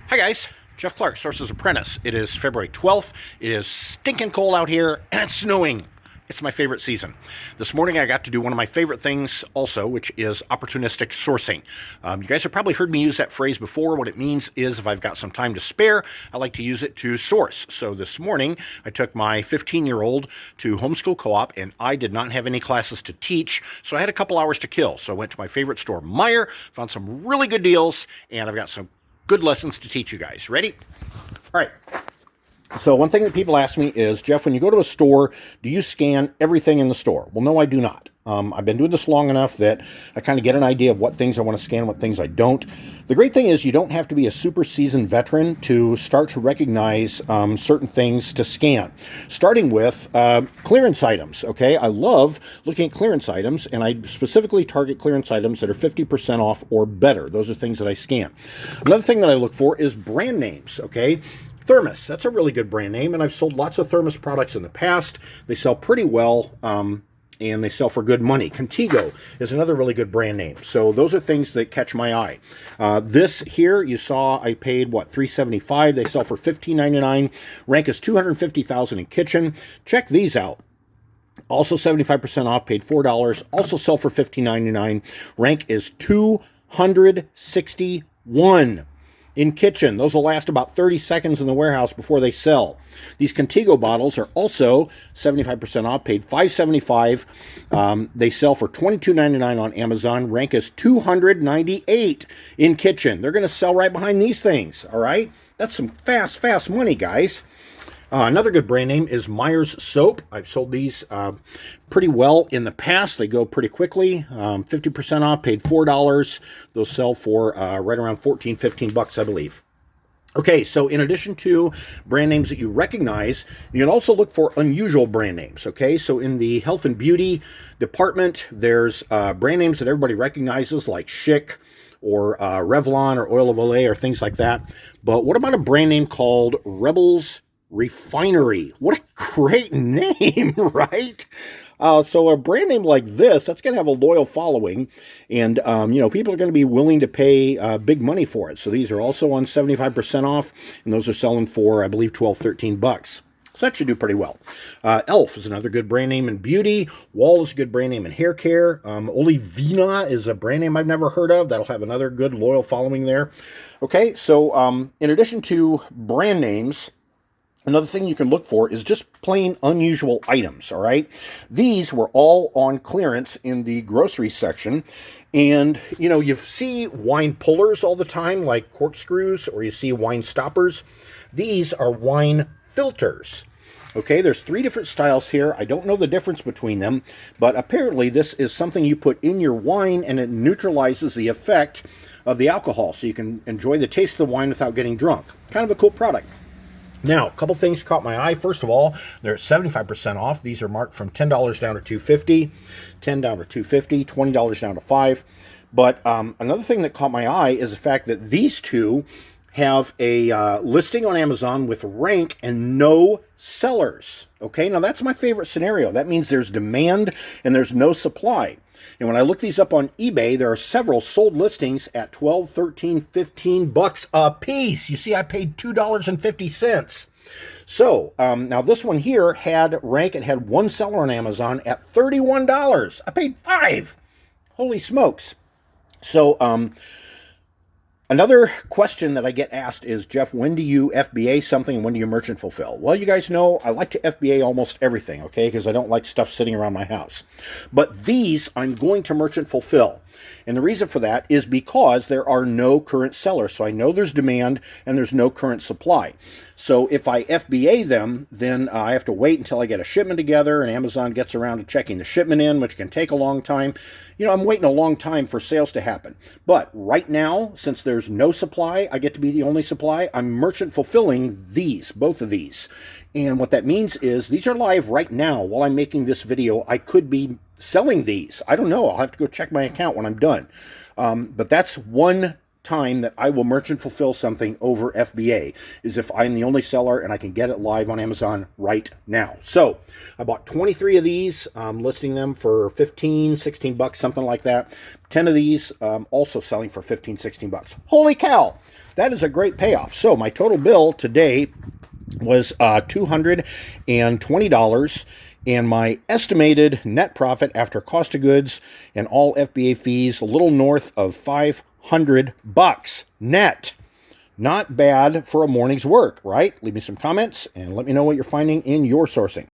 Hi guys, Jeff Clark, Sources Apprentice. It is February 12th. It is stinking cold out here and it's snowing. It's my favorite season. This morning I got to do one of my favorite things also, which is opportunistic sourcing. You guys have probably heard me use that phrase before. What it means is if I've got some time to spare, I like to use it to source. So this morning I took my 15-year-old to homeschool co-op and I did not have any classes to teach, so I had a couple hours to kill. So I went to my favorite store, Meijer, found some really good deals, and I've got some good lessons to teach you guys. Ready? All right. So one thing that people ask me is, Jeff, when you go to a store, do you scan everything in the store? Well, no, I do not. I've been doing this long enough that I kind of get an idea of what things I want to scan, what things I don't. The great thing is you don't have to be a super seasoned veteran to start to recognize certain things to scan. Starting with clearance items, okay? I love looking at clearance items, and I specifically target clearance items that are 50% off or better. Those are things that I scan. Another thing that I look for is brand names, okay? Thermos, that's a really good brand name, and I've sold lots of Thermos products in the past. They sell pretty well, and they sell for good money. Contigo is another really good brand name. So those are things that catch my eye. This here, you saw I paid, what, $3.75. They sell for $15.99. Rank is $250,000 in kitchen. Check these out. Also 75% off, paid $4. Also sell for $15.99. Rank is $261. In kitchen, those will last about 30 seconds in the warehouse before they sell. These Contigo bottles are also 75% off, paid $5.75. They sell for $22.99 on Amazon. Rank is $298 in kitchen. They're going to sell right behind these things, all right? That's some fast money, guys. Another good brand name is Meijer's Soap. I've sold these pretty well in the past. They go pretty quickly. 50% off, paid $4. They'll sell for right around $14-15, I believe. Okay, so in addition to brand names that you recognize, you can also look for unusual brand names, okay? So in the health and beauty department, there's brand names that everybody recognizes like Schick or Revlon or Oil of Olay or things like that. But what about a brand name called Rebels Refinery? What a great name, right? So a brand name like this, that's going to have a loyal following, and people are going to be willing to pay big money for it. So these are also on 75% off, and those are selling for, I believe, $12-13. So that should do pretty well. Elf is another good brand name in beauty. Wall is a good brand name in hair care. Olivina is a brand name I've never heard of. That'll have another good loyal following there. Okay, so in addition to brand names, another thing you can look for is just plain unusual items, all right? These were all on clearance in the grocery section. And, you see wine pullers all the time, like corkscrews, or you see wine stoppers. These are wine filters. Okay, there's 3 different styles here. I don't know the difference between them, but apparently this is something you put in your wine and it neutralizes the effect of the alcohol, so you can enjoy the taste of the wine without getting drunk. Kind of a cool product. Now, a couple things caught my eye. First of all, they're 75% off. These are marked from $10 down to $2.50, $10 down to $2.50, $20 down to $5. But another thing that caught my eye is the fact that these two have a listing on Amazon with rank and no sellers. Okay, now that's my favorite scenario. That means there's demand and there's no supply. And when I look these up on eBay, there are several sold listings at $12, $13, $15 a piece. You see, I paid $2.50. So now this one here had rank. It had 1 seller on Amazon at $31. I paid $5. Holy smokes. So another question that I get asked is, Jeff, when do you FBA something and when do you merchant fulfill? Well, you guys know I like to FBA almost everything, okay, because I don't like stuff sitting around my house. But these I'm going to merchant fulfill. And the reason for that is because there are no current sellers. So I know there's demand and there's no current supply. So if I FBA them, then I have to wait until I get a shipment together and Amazon gets around to checking the shipment in, which can take a long time. I'm waiting a long time for sales to happen. But right now, since there's no supply, I get to be the only supply. I'm merchant fulfilling these, both of these. And what that means is these are live right now. While I'm making this video, I could be selling these. I don't know. I'll have to go check my account when I'm done. But that's one time that I will merchant fulfill something over FBA is if I'm the only seller and I can get it live on Amazon right now. So I bought 23 of these, listing them for 15, 16 bucks, something like that. 10 of these also selling for 15, 16 bucks. Holy cow, that is a great payoff. So my total bill today was $220, and my estimated net profit after cost of goods and all FBA fees, a little north of $500 net. Not bad for a morning's work, right? Leave me some comments and let me know what you're finding in your sourcing.